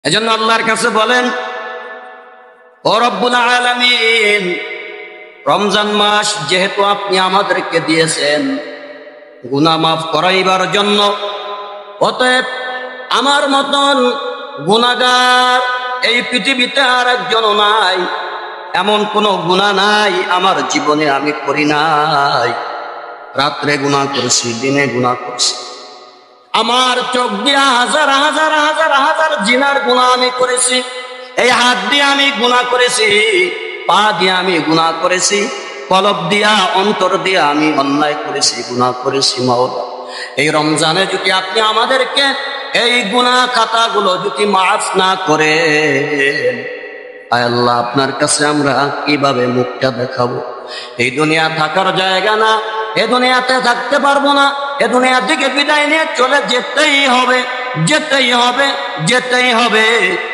এজন্য আল্লাহর কাছে বলেন, ও রব্বুল আলামিন, রমজান মাস যেহেতু আপনি আমাদেরকে দিয়েছেন গুনাহ মাফ করাইবার জন্য, অতএব আমার মতন গুনাহগার এই পৃথিবীতে আর একজন নাই, এমন কোন গুনাহ নাই আমার জীবনে আমি করি নাই। রাত্রে গুনাহ করছি, দিনে গুনাহ করছি, আমার চোখ দিয়ে হাজার হাজার হাজার হাজার জিনার গুনাহ আমি করেছি, এই হাত দিয়ে আমি গুনাহ করেছি, পা দিয়ে আমি গুনাহ করেছি, কলব দিয়া অন্তর দিয়ে আমি অন্যায় করেছি, গুনাহ করেছি। মাওলা, এই রমজানে যদি আপনি আমাদেরকে এই গুনাহ খাতাগুলো যদি মাফ না করেন, আয় আল্লাহ, আপনার কাছে আমরা কিভাবে মুখটা দেখাবো? এই দুনিয়া থাকার জায়গা না, এ দুনিয়াতে থাকতে পারবো না, এ দুনিয়া থেকে বিদায় নিয়ে চলে যেতেই হবে, যেতেই হবে, যেতেই হবে।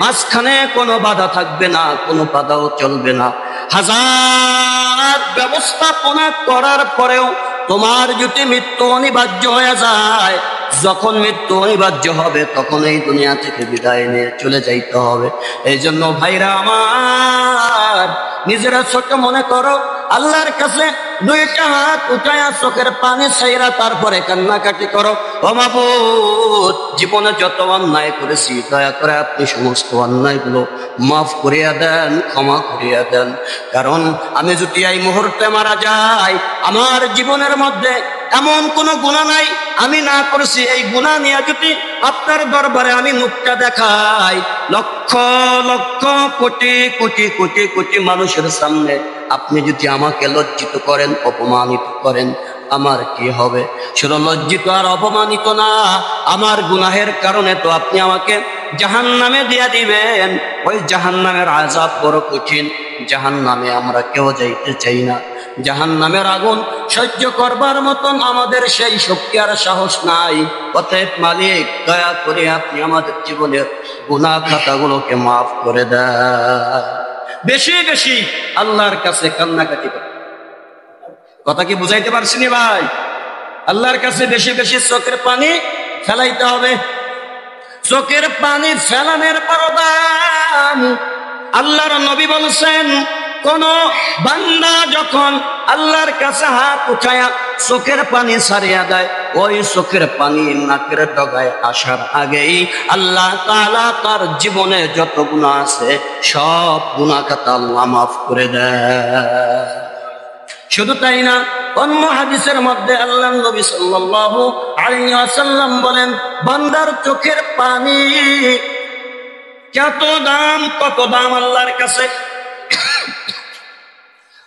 মাঝখানে কোনো বাধা থাকবে না, কোনো বাধাও চলবে না। হাজার ব্যবস্থাপনা করার পরেও তোমার যদি মৃত্যু অনিবার্য হয়ে যায়, যখন মৃত্যু অনিবার্য হবে তখন এই দুনিয়া থেকে বিদায় নিয়ে চলে যাইতে হবে। এই জন্য ভাইরা আমার, নিজেরা ছোট মনে করো, আল্লাহর কাছে দুইটা হাত উঠায়া চোখের পানি ছাইরা তারপরে কান্নাকাটি করো, ও মাবুদ, জীবনে যত অন্যায় করেছি দয়া করে আপনি সমস্ত অন্যায়গুলো মাফ করিয়া দেন, ক্ষমা করিয়া দেন। কারণ আমি যদি এই মুহূর্তে মারা যাই, আমার জীবনের মধ্যে এমন কোনো গুনাহ নাই আমি না করেছি। এই গুনাহ নিয়ে যদি আপনার দরবারে আমি মুখটা দেখাই, লক্ষ লক্ষ কোটি কোটি কোটি কোটি মানুষের সামনে আপনি যদি আমাকে লজ্জিত করেন, অপমানিত করেন, আমার কি হবে? শুধু লজ্জিত আর অপমানিত না, আমার গুনাহের কারণে তো আপনি আমাকে জাহান্নামে দিয়া দিবেন। ওই জাহান্নামের আযাব বড় কঠিন, জাহান্নামে আমরা কেউ যাইতে চাই না। জাহান্নামের আগুন সহ্য করবার মতন আমাদের সেই শক্তি আর সাহস নাই। অতএব মালিক, দয়া করে আপনি আমাদের জীবনের গুনাহ খাতাগুলোকে মাফ করে দেন। বেশি বেশি আল্লাহর কাছে কান্নাকাটি করুন। কথা কি বুঝাইতে পারছি না ভাই? আল্লাহর কাছে বেশি বেশি চোখের পানি ফেলাইতে হবে। চোখের পানি ফেলানোর পরদান আল্লাহর নবী বলছেন, কোন বান্দা যখন আল্লাহর কাছে হাত উঠায়া চোখের পানি ছাড়িয়া দেয়, ওই চোখের পানি নাকের ডগায় আসার আগেই আল্লাহ তাআলা তার জীবনে যত গুনাহ আছে সব গুনাহ খাতা আল্লাহ মাফ করে দেয়। শুধু তাই না, অন্য হাদিসের মধ্যে আল্লাহর নবী সাল্লাল্লাহু আলাইহি ওয়াসাল্লাম বলেন, বান্দার চোখের পানি কত দাম আল্লাহর কাছে।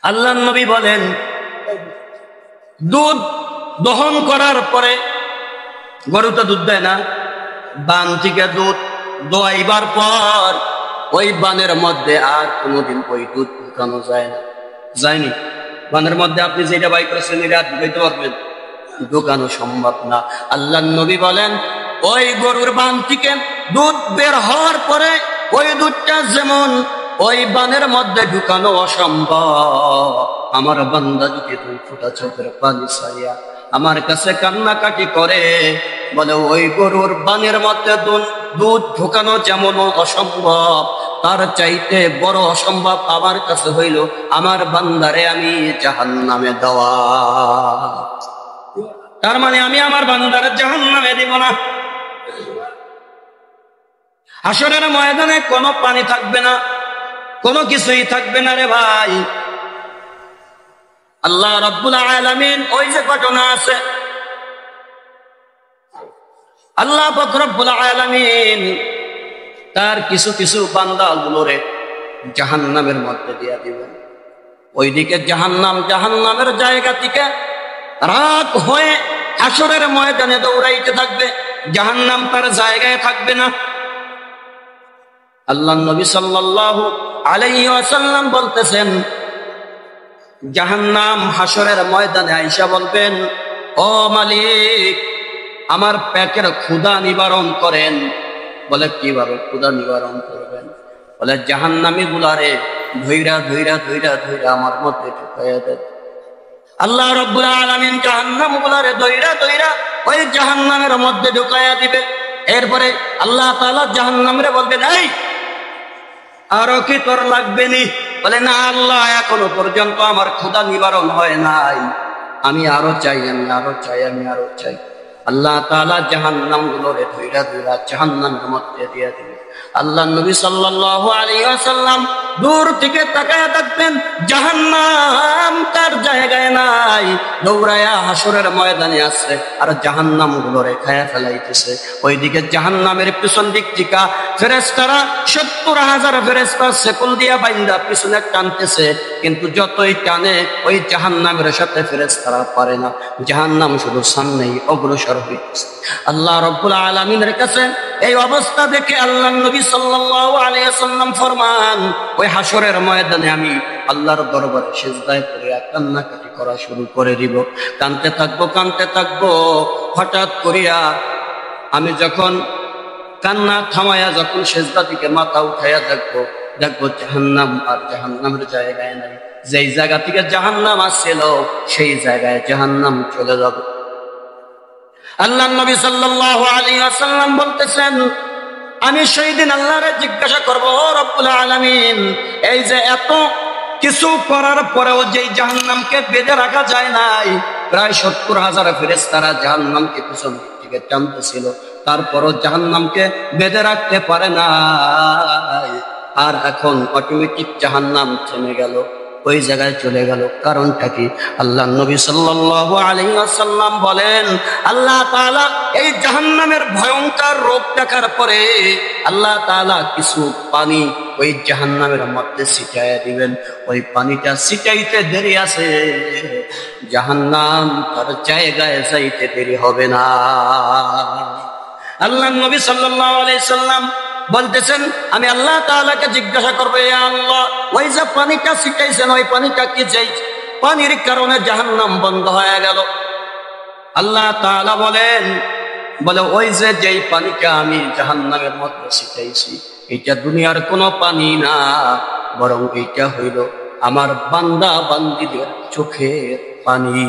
আল্লাহর নবী বলেন, দুধ দহন করার পরে, গরুটা দুধ দেয় না, বান থেকে দুধ দোয়াইবার পর ওই বানের মধ্যে আর কোনোদিন ওই দুধ ঢুকানো যায় না। যায়নি? বানের মধ্যে আপনি যেটা বাই করেছেন এটা ঢুকাইতে পারবেন? ঢুকানো সম্ভব না। আল্লাহর নবী বলেন, ওই গরুর বান থেকে দুধ বের হওয়ার পরে ওই দুধটা যেমন ওই বানের মধ্যে ঢুকানো অসম্ভব, আমার বান্দা যদি দুই ফোঁটা চোখের পানি ছাড়িয়া আমার কাছে কান্নাকাটি করে, বলে ওই গরুর বানের মধ্যে দুধ ঢুকানো যেমন অসম্ভব, তার চাইতে বড় অসম্ভব আমার কাছে হইল আমার বান্দারে আমি জাহান্নামে দেওয়া। তার মানে আমি আমার বান্দারে জাহান্নামে দিব না। হাসরের ময়দানে কোনো পানি থাকবে না, কোনো কিছুই থাকবে না রে ভাই। আল্লাহ রাব্বুল আলামিন, ওই যে ঘটনা আছে, আল্লাহ পাক রব্বুল আলামিন তার কিছু কিছু বান্দাগুলোরে জাহান্নামের মধ্যে দিয়া দিবেন। ওইদিকে জাহান্নামের জায়গা থেকে রাগ হয়ে হাসরের ময়দানে দৌড়াইতে থাকবে, জাহান্নাম তার জায়গায় থাকবে না। আল্লাহ নবী সাল্লাল্লাহু আলাইহি ওয়াসাল্লাম বলতেছেন, জাহান্নাম হাসরের ময়দানে আইসা বলবেন, ও মালিক, আমার পেটের ক্ষুধা নিবারণ করেন। বলে কিভাবে ক্ষুধা নিবারণ করবেন? বলে জাহান্নামী গুলারে ধইরা ধইরা ধইরা ধইরা আমার মধ্যে ঢুকাইয়া দেন। আল্লাহ রাব্বুল আলামিন জাহান্নাম গুলারে ধইরা ধইরা ওই জাহান্নামের মধ্যে ঢুকাইয়া দিবে। এরপরে আল্লাহ তাআলা জাহান্নামরে বলবেন, এই আরো কি তোর লাগবে নি? বলে, না আল্লাহ, এখনো পর্যন্ত আমার ক্ষুধা নিবারণ হয় নাই, আমি আরো চাই, আমি আরো চাই, আমি আরো চাই। আল্লাহ তাআলা জাহান্নাম গুলোরে ধইরা ধইরা জাহান্নামের মধ্যে দিয়ে দিবে। আল্লাহ নবী সাল্লাল্লাহু আলাইহি ওয়াসাল্লাম দূর থেকে তাকায়া থাকতেন, জাহান্নাম তার জায়গায় নাই, দৌড়ায়া হাসরের ময়দানে আছে, আর জাহান্নাম গুলোরে খায়া ফেলাইতেছে। ওইদিকে জাহান্নামের পিছন দিক থেকে ফেরেশতারা 70,000 ফেরেশতা সেকুল দিয়া বাইন্দা পিছনে টানতেছে, কিন্তু যতই টানে ওই জাহান্নামের সাথে ফেরেশতারা পারে না। জাহান্নাম শুধু সামনেই অগ্রসর হইতেছে। আল্লাহ রাব্বুল আলামিনের কাছে এই অবস্থা দেখে আল্লাহ নবী সাল্লাল্লাহু আলাইহি ওয়াসাল্লাম ফরমান, ওই হাসরের ময়দানে আমি আল্লাহর দরবারে সিজদায় পড়ে কান্নাকাটি করা শুরু করে দিব। কাঁদতে থাকবো, কাঁদতে থাকবো। হঠাৎ করিয়া আমি যখন কান্না থামায়া যখন সিজদা থেকে মাথা উঠাইয়া দেখবো জাহান্নাম আর জাহান্নামের জায়গায় নাই। যেই জায়গা থেকে জাহান্নাম আসছিল সেই জায়গায় জাহান্নাম চলে যাবে। আল্লাহ নবী সাল্লাল্লাহু আলাইহি ওয়াসাল্লাম বলতেছেন, আমি সেই দিন আল্লাহরে জিজ্ঞাসা করবো, ও রব্বুল আলামিন, এই যে এত কিছু করার পরেও যেই জাহান্নামকে বেঁধে রাখা যায় নাই, প্রায় 70,000 ফেরেশতারা জাহান্নামকে পিছন থেকে টানতেছিল, তারপরও জাহান্নামকে বেঁধে রাখতে পারে নাই, আর এখন অটোমেটিক জাহান্নাম থেমে গেল, ওই জায়গায় চলে গেল। কারণটা কি? আল্লাহ নবী সাল্লাল্লাহু আলাইহি ওয়াসাল্লাম বলেন, আল্লাহ তাআলা এই জাহান্নামের ভয়ঙ্কর রূপ দেখার পরে আল্লাহ তাআলা কিছু পানি ওই জাহান্নামের মধ্যে ছিটাইয়া দিবেন। ওই পানিটা ছিটাইতে দেরি আছে, জাহান্নাম তার জায়গায় যাইতে দেরি হবে না। আল্লাহ নবী সাল্লাল্লাহু আলাইহি সাল্লাম বলতেছেন, আমি আল্লাহ তাআলাকে জিজ্ঞাসা করবো, ইয়া আল্লাহ, ওই যে পানিটা ছিটাইছেন ওই পানিটা কি যেই পানির কারণে জাহান্নাম বন্ধ হয়ে গেল? আল্লাহ তাআলা বলে ওই যে যেই পানিটা আমি জাহান্নামের মধ্যে ছিটাইছি, এটা দুনিয়ার কোনো পানি না, বরং এইটা হইল আমার বান্দা বান্দীদের চোখের পানি।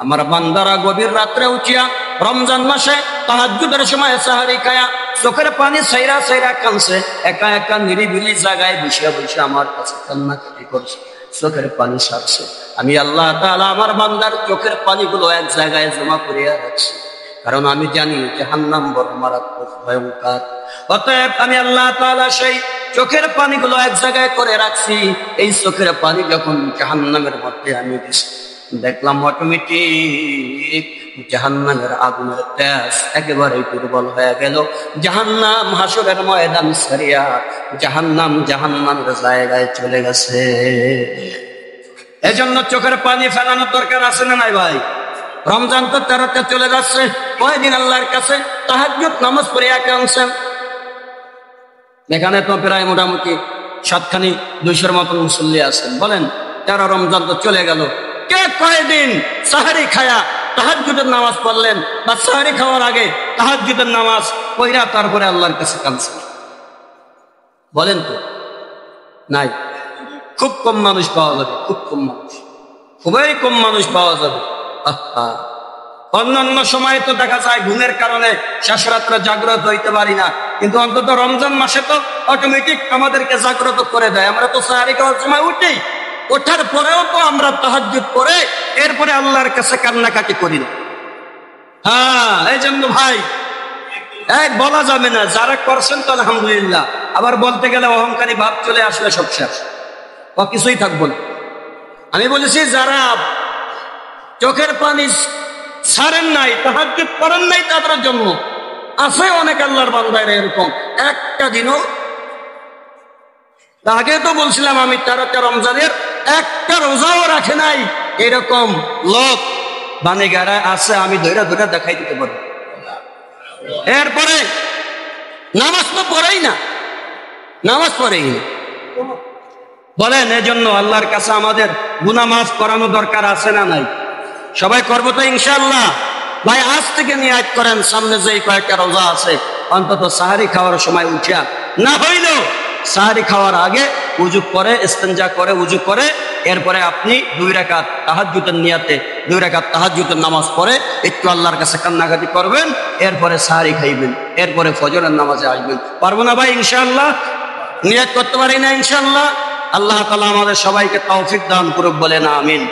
আমার বান্দারা গভীর রাত্রে উঠিয়া রমজান মাসে তাহাজ্জুদের সময় সাহারি খায়া চোখের পানি সাইরা সাইরা কানছে, একা একা নিরিবিলি জায়গায় বসে বসে আমার কাছে কান্নাকাটি করছে, চোখের পানি সারছে। আমি আল্লাহ তাআলা আমার বান্দার চোখের পানিগুলো এক জায়গায় জমা করিয়া রাখছি, কারণ আমি জানি জাহান্নাম বড় মারাত্মক ভয়ঙ্কর। অতএব আমি আল্লাহ তাআলা সেই চোখের পানিগুলো এক জায়গায় করে রাখছি। এই চোখের পানি যখন জাহান্নামের মধ্যে আমি দিছি, দেখলাম অটোমেটিক জাহান্নামের আগুনের তেজ একেবারে দুর্বল হয়ে গেল। জাহান্নাম হাসরের ময়দান ছাড়িয়া জাহান্নামের জায়গায় চলে গেছে। এজন্য চোখের পানি ফেলানোর দরকার আছে না নাই ভাই? রমজান তো 13তে চলে যাচ্ছে, কয়দিন আল্লাহর কাছে তাহাজ্জুদ নামাজ পড়িয়া কাঁদছেন। এখানে তো প্রায় মোটামুটি 7খানি 200-র মতন মুসল্লি আছেন। বলেন 13 রমজান তো চলে গেল, কে কয়দিন সাহারি খায়া তাহাজ্জুদের নামাজ পড়লেন, বা সাহারি খাওয়ার আগে তাহাজ্জুদের নামাজ পড়া তারপরে আল্লাহর কাছে কাঁদছেন? বলেন তো, নাই। খুব কম মানুষ পাওয়া যাবে, খুব কম মানুষ, খুবই কম মানুষ পাওয়া যাবে। অন্যান্য সময় তো দেখা যায় ঘুমের কারণে শেষ রাত্রে জাগ্রত হইতে পারি না, কিন্তু অন্তত রমজান মাসে তো অটোমেটিক আমাদেরকে জাগ্রত করে দেয়। আমরা তো সাহারি খাওয়ার সময় উঠি, ওঠার পরেও তো আমরা তাহাজ্জুদ করে এরপরে আল্লাহর কাছে কান্নাকাটি করি না। এই জন্য ভাই বলা যাবে না, যারা করছেন তো আলহামদুলিল্লাহ, আবার বলতে গেলে অহংকারী ভাব চলে আসলে সব শেষ, কিছুই থাকবো না। আমি বলেছি যারা চোখের পানি ছাড়েন নাই, তাহাজ্জুদ করেন নাই, তাদের জন্য আছে অনেক আল্লাহর বান্দারা এরকম একটা দিনও, আগে তো বলছিলাম আমি 13টা রমজানের একটা রোজাও রাখে নাই, এরকম লোক বানেগারা আছে, আমি ধৈরা ধৈরা দেখাই দিতে পারবো। এরপরে নামাজ তো পড়েই না, নামাজ পড়েই না। বলেন এজন্য আল্লাহর কাছে আমাদের গুনাহ মাফ করানো দরকার আছে না নাই? সবাই করবো তো ইনশাআল্লাহ। ভাই আজ থেকে নিয়াত করেন, সামনে যেই কয়েকটা রোজা আছে অন্তত সাহারি খাওয়ার সময় উঠিয়া না হইলেও সাহারি খাওয়ার আগে উজু করে, ইস্তেঞ্জা করে, উজু করে এরপরে আপনি 2 রাকাত তাহাজ্জুদের নিয়াতে 2 রাকাত তাহাজ্জুদের নামাজ পড়ে একটু আল্লাহর কাছে কান্নাকাটি করবেন, এরপরে সাহারি খাইবেন, এরপরে ফজরের নামাজে আসবেন। পারবো না ভাই ইনশাআল্লাহ? নিয়াত করতে পারি না ইনশাআল্লাহ? আল্লাহ তাআলা আমাদের সবাইকে তৌফিক দান করুক, বলেন আমিন।